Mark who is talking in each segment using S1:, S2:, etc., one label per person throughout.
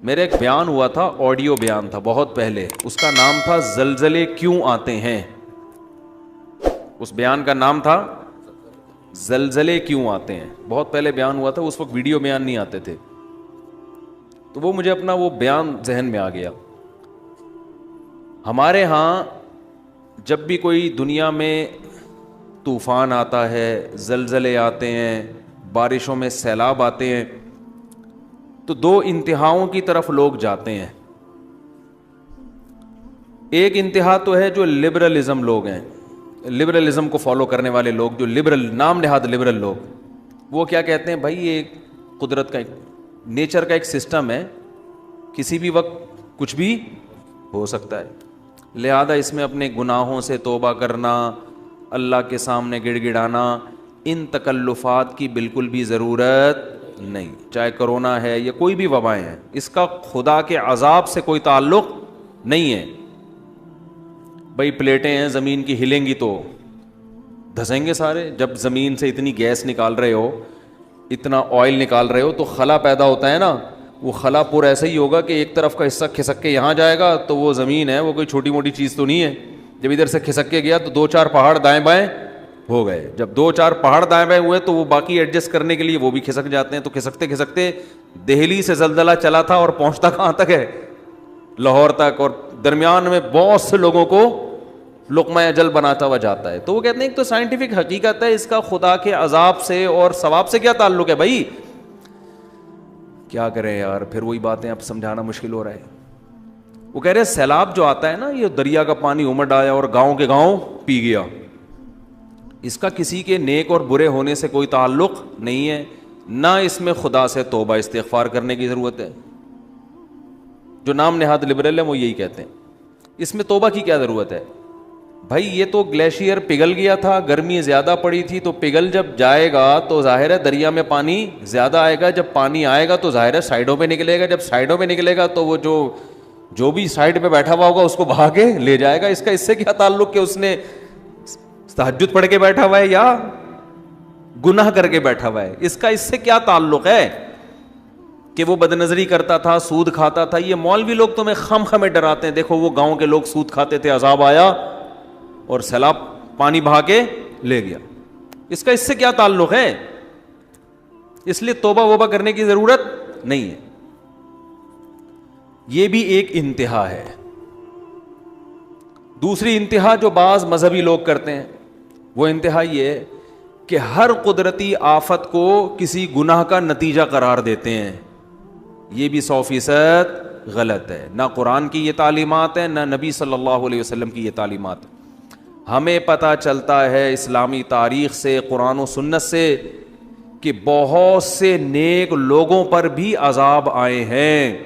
S1: میرا ایک بیان ہوا تھا, آڈیو بیان تھا بہت پہلے, اس کا نام تھا زلزلے کیوں آتے ہیں. اس بیان کا نام تھا زلزلے کیوں آتے ہیں. بہت پہلے بیان ہوا تھا, اس وقت ویڈیو بیان نہیں آتے تھے, تو وہ مجھے اپنا وہ بیان ذہن میں آ گیا. ہمارے ہاں جب بھی کوئی دنیا میں طوفان آتا ہے, زلزلے آتے ہیں, بارشوں میں سیلاب آتے ہیں, تو دو انتہاؤں کی طرف لوگ جاتے ہیں. ایک انتہا تو ہے جو لبرلزم لوگ ہیں, لبرلزم کو فالو کرنے والے لوگ, جو لبرل نام نہاد لبرل لوگ, وہ کیا کہتے ہیں بھائی یہ قدرت کا ایک نیچر کا ایک سسٹم ہے, کسی بھی وقت کچھ بھی ہو سکتا ہے, لہذا اس میں اپنے گناہوں سے توبہ کرنا, اللہ کے سامنے گڑ گڑانا, ان تکلفات کی بالکل بھی ضرورت نہیں. چاہے کرونا ہے یا کوئی بھی وبائیں ہیں, اس کا خدا کے عذاب سے کوئی تعلق نہیں ہے. بھائی پلیٹیں ہیں زمین کی, ہلیں گی تو دھسیں گے سارے. جب زمین سے اتنی گیس نکال رہے ہو, اتنا آئل نکال رہے ہو, تو خلا پیدا ہوتا ہے نا, وہ خلا پورا ایسا ہی ہوگا کہ ایک طرف کا حصہ کھسک کے یہاں جائے گا, تو وہ زمین ہے وہ کوئی چھوٹی موٹی چیز تو نہیں ہے. جب ادھر سے کھسک کے گیا تو 2-4 پہاڑ دائیں بائیں ہو گئے. جب 2-4 پہاڑ دائیں بائیں ہوئے تو وہ باقی ایڈجسٹ کرنے کے لیے وہ بھی کھسک جاتے ہیں. تو کھسکتے کھسکتے دہلی سے زلزلہ چلا تھا اور پہنچتا کہاں تک ہے, لاہور تک, اور درمیان میں بہت سے لوگوں کو لقمہ اجل بناتا ہوا جاتا ہے. تو وہ کہتے ہیں ایک تو سائنٹیفک حقیقت ہے, اس کا خدا کے عذاب سے اور ثواب سے کیا تعلق ہے بھائی. کیا کریں یار, پھر وہی باتیں اب سمجھانا مشکل ہو رہا ہے. وہ کہہ رہے ہیں سیلاب جو آتا ہے نا, یہ دریا کا پانی امڑ آیا اور گاؤں کے گاؤں پی گیا, اس کا کسی کے نیک اور برے ہونے سے کوئی تعلق نہیں ہے, نہ اس میں خدا سے توبہ استغفار کرنے کی ضرورت ہے. جو نام نہاد لبرل ہے وہ یہی کہتے ہیں اس میں توبہ کی کیا ضرورت ہے. بھائی یہ تو گلیشیئر پگھل گیا تھا, گرمی زیادہ پڑی تھی, تو پگھل جب جائے گا تو ظاہر ہے دریا میں پانی زیادہ آئے گا. جب پانی آئے گا تو ظاہر ہے سائڈوں پہ نکلے گا, جب سائڈوں پہ نکلے گا تو وہ جو بھی سائڈ پہ بیٹھا ہوا ہوگا اس کو بہا کے لے جائے گا. اس سے کیا تعلق کہ اس نے تہجد پڑھ کے بیٹھا ہوا ہے یا گناہ کر کے بیٹھا ہوا ہے, اس سے کیا تعلق ہے کہ وہ بدنظری کرتا تھا, سود کھاتا تھا. یہ مولوی لوگ تمہیں خم خمیں ڈراتے ہیں, دیکھو وہ گاؤں کے لوگ سود کھاتے تھے, عذاب آیا اور سیلاب پانی بہا کے لے گیا. اس سے کیا تعلق ہے. اس لیے توبہ وبہ کرنے کی ضرورت نہیں ہے. یہ بھی ایک انتہا ہے. دوسری انتہا جو بعض مذہبی لوگ کرتے ہیں, وہ انتہا یہ ہے کہ ہر قدرتی آفت کو کسی گناہ کا نتیجہ قرار دیتے ہیں. یہ بھی 100% غلط ہے. نہ قرآن کی یہ تعلیمات ہے, نہ نبی صلی اللہ علیہ وسلم کی یہ تعلیمات ہے. ہمیں پتہ چلتا ہے اسلامی تاریخ سے, قرآن و سنت سے, کہ بہت سے نیک لوگوں پر بھی عذاب آئے ہیں.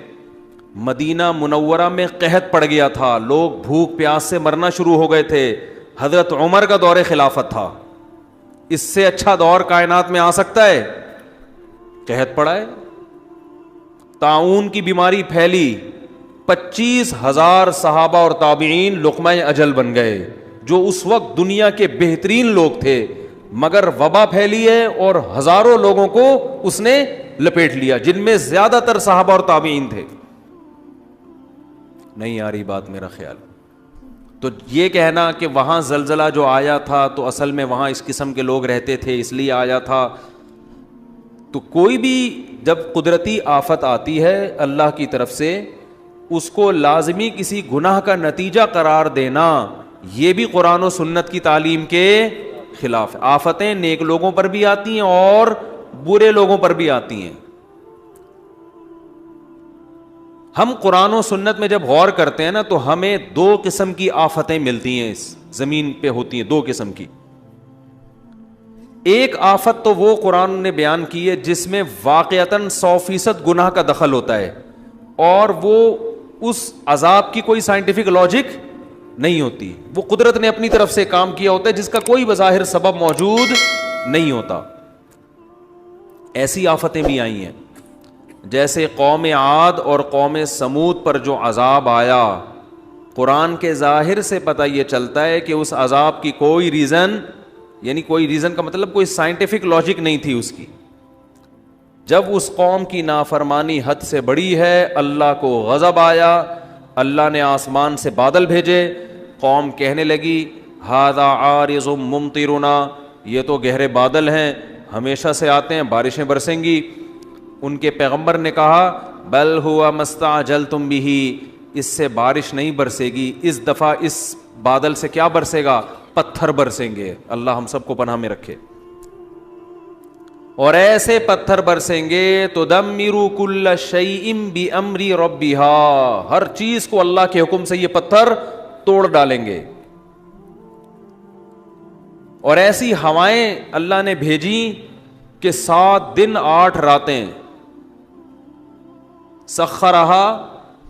S1: مدینہ منورہ میں قحط پڑ گیا تھا, لوگ بھوک پیاس سے مرنا شروع ہو گئے تھے. حضرت عمر کا دور خلافت تھا. اس سے اچھا دور کائنات میں آ سکتا ہے؟ قحط پڑا ہے, طاعون کی بیماری پھیلی, 25,000 صحابہ اور تابعین لقمہ اجل بن گئے, جو اس وقت دنیا کے بہترین لوگ تھے, مگر وبا پھیلی ہے اور ہزاروں لوگوں کو اس نے لپیٹ لیا, جن میں زیادہ تر صحابہ اور تابعین تھے. نہیں آ رہی بات میرا خیال. تو یہ کہنا کہ وہاں زلزلہ جو آیا تھا تو اصل میں وہاں اس قسم کے لوگ رہتے تھے اس لیے آیا تھا, تو کوئی بھی جب قدرتی آفت آتی ہے اللہ کی طرف سے, اس کو لازمی کسی گناہ کا نتیجہ قرار دینا, یہ بھی قرآن و سنت کی تعلیم کے خلاف ہے. آفتیں نیک لوگوں پر بھی آتی ہیں اور برے لوگوں پر بھی آتی ہیں. ہم قرآن و سنت میں جب غور کرتے ہیں نا, تو ہمیں 2 قسم کی آفتیں ملتی ہیں, اس زمین پہ ہوتی ہیں 2 قسم کی. ایک آفت تو وہ قرآن نے بیان کی ہے جس میں واقعتاً 100% گناہ کا دخل ہوتا ہے, اور وہ اس عذاب کی کوئی سائنٹیفک لاجک نہیں ہوتی, وہ قدرت نے اپنی طرف سے کام کیا ہوتا ہے جس کا کوئی بظاہر سبب موجود نہیں ہوتا. ایسی آفتیں بھی آئی ہیں, جیسے قوم عاد اور قوم سمود پر جو عذاب آیا, قرآن کے ظاہر سے پتہ یہ چلتا ہے کہ اس عذاب کی کوئی ریزن, یعنی کوئی ریزن کا مطلب کوئی سائنٹیفک لاجک نہیں تھی اس کی. جب اس قوم کی نافرمانی حد سے بڑی ہے اللہ کو غضب آیا, اللہ نے آسمان سے بادل بھیجے, قوم کہنے لگی ھذا عارض ممطرنا, یہ تو گہرے بادل ہیں, ہمیشہ سے آتے ہیں, بارشیں برسیں گی. ان کے پیغمبر نے کہا بل ہوا مستعجلتم بہ, اس سے بارش نہیں برسے گی, اس دفعہ اس بادل سے کیا برسے گا, پتھر برسیں گے. اللہ ہم سب کو پناہ میں رکھے. اور ایسے پتھر برسیں گے تدمر کل شیء بامر ربها, ہر چیز کو اللہ کے حکم سے یہ پتھر توڑ ڈالیں گے. اور ایسی ہوائیں اللہ نے بھیجی کہ 7 دن 8 راتیں, سخرہا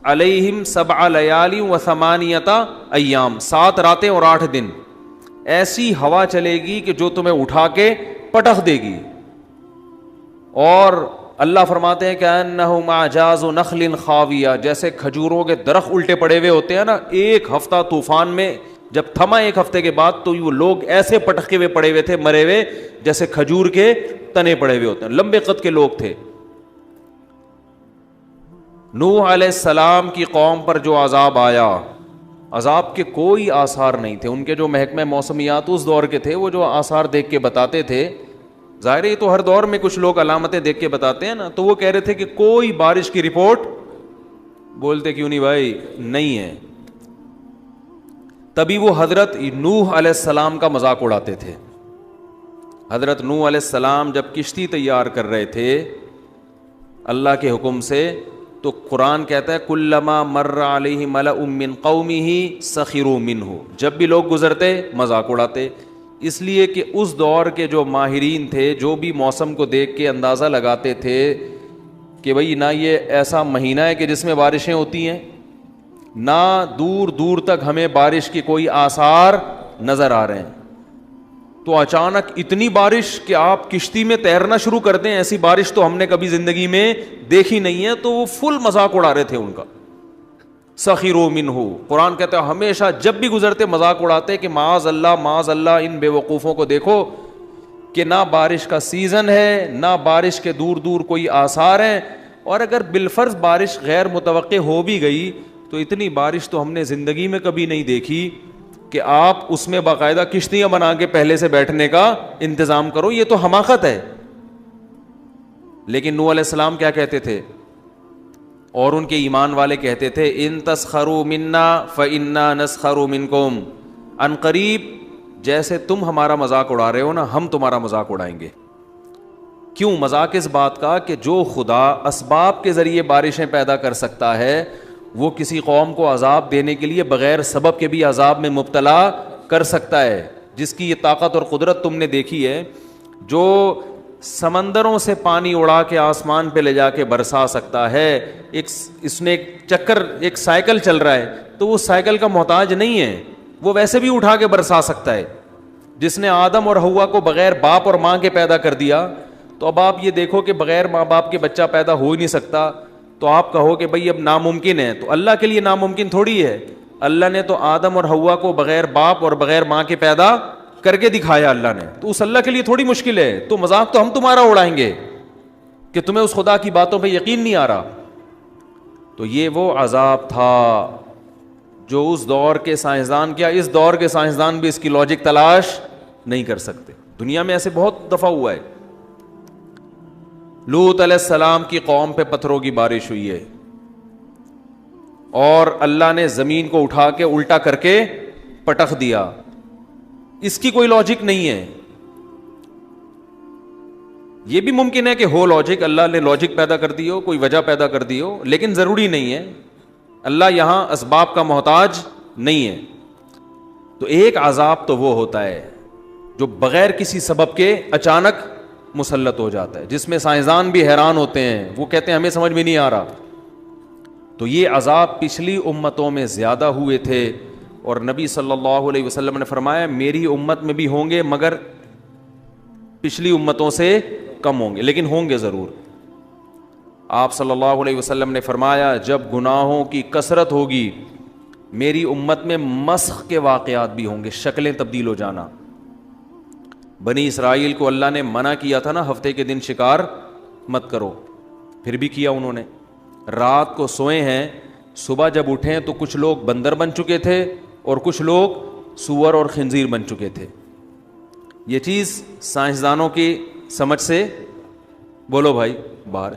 S1: علیہم 7 لیال و 8 ایام, 7 راتیں اور 8 دن ایسی ہوا چلے گی کہ جو تمہیں اٹھا کے پٹخ دے گی. اور اللہ فرماتے ہیں کہ انہم اعجاز نخل خاویہ, جیسے کھجوروں کے درخت الٹے پڑے ہوئے ہوتے ہیں نا, ایک ہفتہ طوفان میں جب تھما, 1 ہفتے کے بعد تو وہ لوگ ایسے پٹکے ہوئے پڑے ہوئے تھے, مرے ہوئے, جیسے کھجور کے تنے پڑے ہوئے ہوتے ہیں. لمبے قد کے لوگ تھے. نوح علیہ السلام کی قوم پر جو عذاب آیا, عذاب کے کوئی آثار نہیں تھے. ان کے جو محکمہ موسمیات اس دور کے تھے, وہ جو آثار دیکھ کے بتاتے تھے, ظاہر ہے تو ہر دور میں کچھ لوگ علامتیں دیکھ کے بتاتے ہیں نا, تو وہ کہہ رہے تھے کہ کوئی بارش کی رپورٹ, بولتے کیوں نہیں بھائی, نہیں ہے. تبھی وہ حضرت نوح علیہ السلام کا مذاق اڑاتے تھے. حضرت نوح علیہ السلام جب کشتی تیار کر رہے تھے اللہ کے حکم سے, تو قرآن کہتا ہے کلما مر علیہ ملأ من قومہ سخروا منہ, جب بھی لوگ گزرتے مذاق اڑاتے. اس لیے کہ اس دور کے جو ماہرین تھے, جو بھی موسم کو دیکھ کے اندازہ لگاتے تھے کہ بھئی نہ یہ ایسا مہینہ ہے کہ جس میں بارشیں ہوتی ہیں, نہ دور دور تک ہمیں بارش کی کوئی آثار نظر آ رہے ہیں, تو اچانک اتنی بارش کہ آپ کشتی میں تیرنا شروع کر دیں, ایسی بارش تو ہم نے کبھی زندگی میں دیکھی نہیں ہے. تو وہ فل مذاق اڑا رہے تھے ان کا. سخروا منہ, قرآن کہتا ہے ہمیشہ جب بھی گزرتے مذاق اڑاتے کہ معاذ اللہ ان بے وقوفوں کو دیکھو کہ نہ بارش کا سیزن ہے, نہ بارش کے دور دور کوئی آثار ہیں. اور اگر بالفرض بارش غیر متوقع ہو بھی گئی تو اتنی بارش تو ہم نے زندگی میں کبھی نہیں دیکھی کہ آپ اس میں باقاعدہ کشتیاں بنا کے پہلے سے بیٹھنے کا انتظام کرو, یہ تو حماقت ہے. لیکن نوح علیہ السلام کیا کہتے تھے, اور ان کے ایمان والے کہتے تھے ان تسخروا منا فانا نسخر منکم, ان قریب جیسے تم ہمارا مذاق اڑا رہے ہو نا, ہم تمہارا مذاق اڑائیں گے. کیوں مذاق اس بات کا کہ جو خدا اسباب کے ذریعے بارشیں پیدا کر سکتا ہے, وہ کسی قوم کو عذاب دینے کے لیے بغیر سبب کے بھی عذاب میں مبتلا کر سکتا ہے. جس کی یہ طاقت اور قدرت تم نے دیکھی ہے, جو سمندروں سے پانی اڑا کے آسمان پہ لے جا کے برسا سکتا ہے. اس نے ایک چکر, ایک سائیکل چل رہا ہے, تو وہ سائیکل کا محتاج نہیں ہے, وہ ویسے بھی اٹھا کے برسا سکتا ہے. جس نے آدم اور حوا کو بغیر باپ اور ماں کے پیدا کر دیا, تو اب آپ یہ دیکھو کہ بغیر ماں باپ کے بچہ پیدا ہو ہی نہیں سکتا. تو آپ کہو کہ بھئی اب ناممکن ہے, تو اللہ کے لیے ناممکن تھوڑی ہے. اللہ نے تو آدم اور حوا کو بغیر باپ اور بغیر ماں کے پیدا کر کے دکھایا اللہ نے, تو اس اللہ کے لیے تھوڑی مشکل ہے. تو مذاق تو ہم تمہارا اڑائیں گے کہ تمہیں اس خدا کی باتوں پہ یقین نہیں آ رہا. تو یہ وہ عذاب تھا جو اس دور کے سائنسدان, کیا اس دور کے سائنسدان بھی اس کی لاجک تلاش نہیں کر سکتے. دنیا میں ایسے بہت دفعہ ہوا ہے. لوط علیہ السلام کی قوم پہ پتھروں کی بارش ہوئی ہے, اور اللہ نے زمین کو اٹھا کے الٹا کر کے پٹخ دیا. اس کی کوئی لاجک نہیں ہے. یہ بھی ممکن ہے کہ ہو لاجک, اللہ نے لاجک پیدا کر دی ہو, کوئی وجہ پیدا کر دی ہو, لیکن ضروری نہیں ہے. اللہ یہاں اسباب کا محتاج نہیں ہے. تو ایک عذاب تو وہ ہوتا ہے جو بغیر کسی سبب کے اچانک مسلط ہو جاتا ہے, جس میں سائنسدان بھی حیران ہوتے ہیں, وہ کہتے ہیں ہمیں سمجھ میں نہیں آ رہا. تو یہ عذاب پچھلی امتوں میں زیادہ ہوئے تھے, اور نبی صلی اللہ علیہ وسلم نے فرمایا میری امت میں بھی ہوں گے مگر پچھلی امتوں سے کم ہوں گے, لیکن ہوں گے ضرور. آپ صلی اللہ علیہ وسلم نے فرمایا جب گناہوں کی کثرت ہوگی میری امت میں مسخ کے واقعات بھی ہوں گے, شکلیں تبدیل ہو جانا. بنی اسرائیل کو اللہ نے منع کیا تھا نا ہفتے کے دن شکار مت کرو، پھر بھی کیا انہوں نے. رات کو سوئے ہیں، صبح جب اٹھیں تو کچھ لوگ بندر بن چکے تھے اور کچھ لوگ سور اور خنزیر بن چکے تھے. یہ چیز سائنسدانوں کی سمجھ سے بولو بھائی باہر.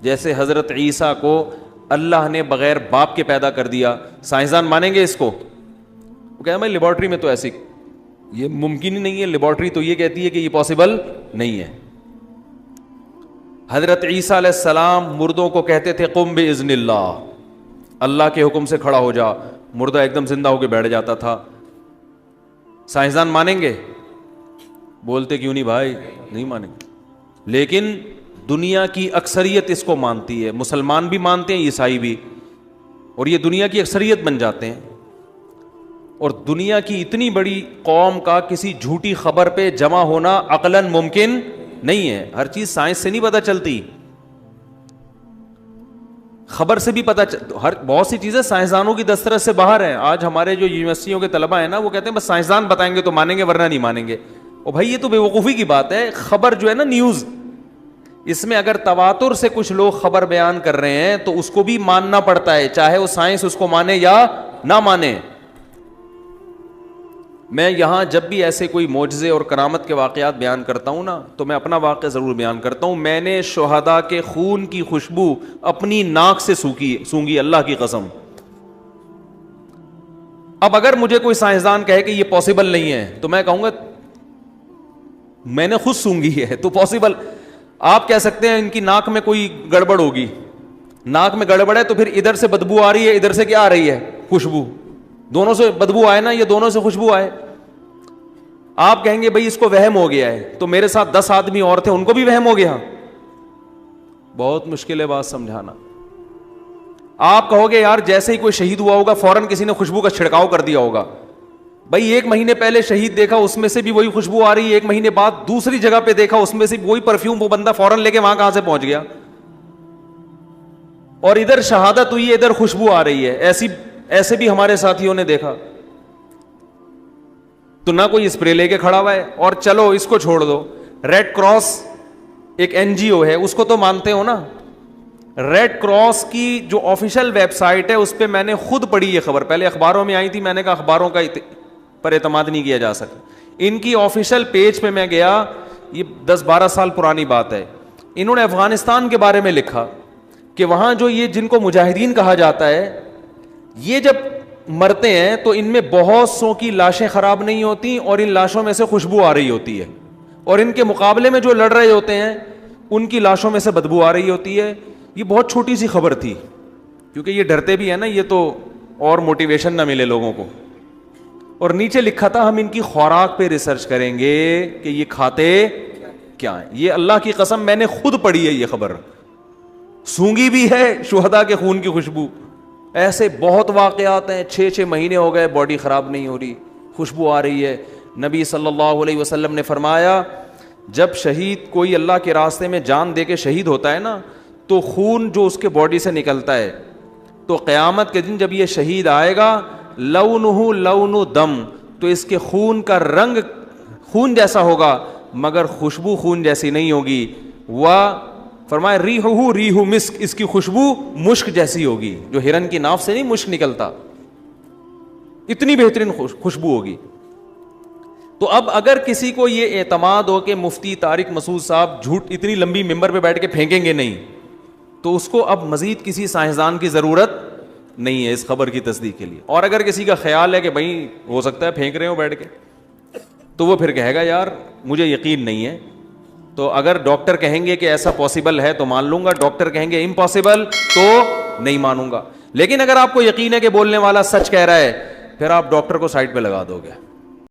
S1: جیسے حضرت عیسیٰ کو اللہ نے بغیر باپ کے پیدا کر دیا، سائنسدان مانیں گے اس کو؟ وہ کہتے ہیں لیبارٹری میں تو ایسی، یہ ممکن ہی نہیں ہے، لیبارٹری تو یہ کہتی ہے کہ یہ پاسبل نہیں ہے. حضرت عیسیٰ علیہ السلام مردوں کو کہتے تھے قم باذن اللہ، اللہ کے حکم سے کھڑا ہو جا، مردہ ایک دم زندہ ہو کے بیٹھ جاتا تھا. سائنسدان مانیں گے؟ بولتے کیوں نہیں بھائی؟ نہیں مانیں گے. لیکن دنیا کی اکثریت اس کو مانتی ہے، مسلمان بھی مانتے ہیں، عیسائی بھی، اور یہ دنیا کی اکثریت بن جاتے ہیں. اور دنیا کی اتنی بڑی قوم کا کسی جھوٹی خبر پہ جمع ہونا عقلاً ممکن نہیں ہے. ہر چیز سائنس سے نہیں پتہ چلتی، خبر سے بھی بہت سی چیزیں سائنسدانوں کی دسترس سے باہر ہیں. آج ہمارے جو یونیورسٹیوں کے طلبہ ہیں نا، وہ کہتے ہیں بس سائنسدان بتائیں گے تو مانیں گے ورنہ نہیں مانیں گے. اور بھائی یہ تو بے وقوفی کی بات ہے. خبر جو ہے نا، نیوز، اس میں اگر تواتر سے کچھ لوگ خبر بیان کر رہے ہیں تو اس کو بھی ماننا پڑتا ہے، چاہے وہ سائنس اس کو مانے یا نہ مانے. میں یہاں جب بھی ایسے کوئی معجزے اور کرامت کے واقعات بیان کرتا ہوں نا، تو میں اپنا واقعہ ضرور بیان کرتا ہوں. میں نے شہداء کے خون کی خوشبو اپنی ناک سے سونگی، اللہ کی قسم. اب اگر مجھے کوئی سائنسدان کہے کہ یہ پاسبل نہیں ہے تو میں کہوں گا میں نے خود سونگی ہے تو پاسبل. آپ کہہ سکتے ہیں ان کی ناک میں کوئی گڑبڑ ہوگی، ناک میں گڑبڑ ہے تو پھر ادھر سے بدبو آ رہی ہے، ادھر سے کیا آ رہی ہے؟ خوشبو. دونوں سے بدبو آئے نا، یہ دونوں سے خوشبو آئے. آپ کہیں گے بھائی اس کو وہم ہو گیا ہے، تو میرے ساتھ 10 آدمی اور تھے، ان کو بھی وہم ہو گیا. بہت مشکل ہے بات سمجھانا. آپ کہو گے یار جیسے ہی کوئی شہید ہوا ہوگا فوراً کسی نے خوشبو کا چھڑکاؤ کر دیا ہوگا. بھائی 1 مہینے پہلے شہید دیکھا، اس میں سے بھی وہی خوشبو آ رہی ہے. 1 مہینے بعد دوسری جگہ پہ دیکھا، اس میں سے وہی پرفیوم، وہ بندہ فوراً لے کے وہاں کہاں سے پہنچ گیا؟ اور ادھر شہادت ہوئی ہے، ادھر خوشبو آ رہی ہے. ایسے بھی ہمارے ساتھیوں نے دیکھا. تو نہ کوئی اسپرے لے کے کھڑا ہوا ہے. اور چلو اس کو چھوڑ دو، ریڈ کراس ایک NGO ہے، اس کو تو مانتے ہو نا. ریڈ کراس کی جو آفیشیل ویب سائٹ ہے اس پہ میں نے خود پڑھی یہ خبر، پہلے اخباروں میں آئی تھی، میں نے کہا اخباروں کا پر اعتماد نہیں کیا جا سکتا. ان کی آفیشیل پیج پہ میں گیا، یہ 10-12 سال پرانی بات ہے. انہوں نے افغانستان کے بارے میں لکھا کہ وہاں جو یہ جن کو مجاہدین کہا جاتا ہے، یہ جب مرتے ہیں تو ان میں بہت سو کی لاشیں خراب نہیں ہوتی اور ان لاشوں میں سے خوشبو آ رہی ہوتی ہے، اور ان کے مقابلے میں جو لڑ رہے ہوتے ہیں ان کی لاشوں میں سے بدبو آ رہی ہوتی ہے. یہ بہت چھوٹی سی خبر تھی، کیونکہ یہ ڈرتے بھی ہیں نا، یہ تو اور موٹیویشن نہ ملے لوگوں کو. اور نیچے لکھا تھا ہم ان کی خوراک پہ ریسرچ کریں گے کہ یہ کھاتے کیا ہیں. یہ اللہ کی قسم میں نے خود پڑھی ہے یہ خبر، سونگی بھی ہے شہداء کے خون کی خوشبو. ایسے بہت واقعات ہیں. 6 مہینے ہو گئے باڈی خراب نہیں ہو رہی، خوشبو آ رہی ہے. نبی صلی اللہ علیہ وسلم نے فرمایا جب شہید کوئی اللہ کے راستے میں جان دے کے شہید ہوتا ہے نا، تو خون جو اس کے باڈی سے نکلتا ہے، تو قیامت کے دن جب یہ شہید آئے گا، لونہ لون دم، تو اس کے خون کا رنگ خون جیسا ہوگا مگر خوشبو خون جیسی نہیں ہوگی. فرمایا ریحہ ریح مسک، اس کی خوشبو مشک جیسی ہوگی. جو ہرن کی ناف سے نہیں مشک نکلتا، اتنی بہترین خوشبو ہوگی. تو اب اگر کسی کو یہ اعتماد ہو کہ مفتی طارق مسعود صاحب جھوٹ اتنی لمبی ممبر پہ بیٹھ کے پھینکیں گے نہیں، تو اس کو اب مزید کسی سائنسدان کی ضرورت نہیں ہے اس خبر کی تصدیق کے لیے. اور اگر کسی کا خیال ہے کہ بھائی ہو سکتا ہے پھینک رہے ہو بیٹھ کے، تو وہ پھر کہے گا یار مجھے یقین نہیں ہے. تو اگر ڈاکٹر کہیں گے کہ ایسا پاسبل ہے تو مان لوں گا، ڈاکٹر کہیں گے امپاسبل تو نہیں مانوں گا. لیکن اگر آپ کو یقین ہے کہ بولنے والا سچ کہہ رہا ہے، پھر آپ ڈاکٹر کو سائڈ پہ لگا دو گے.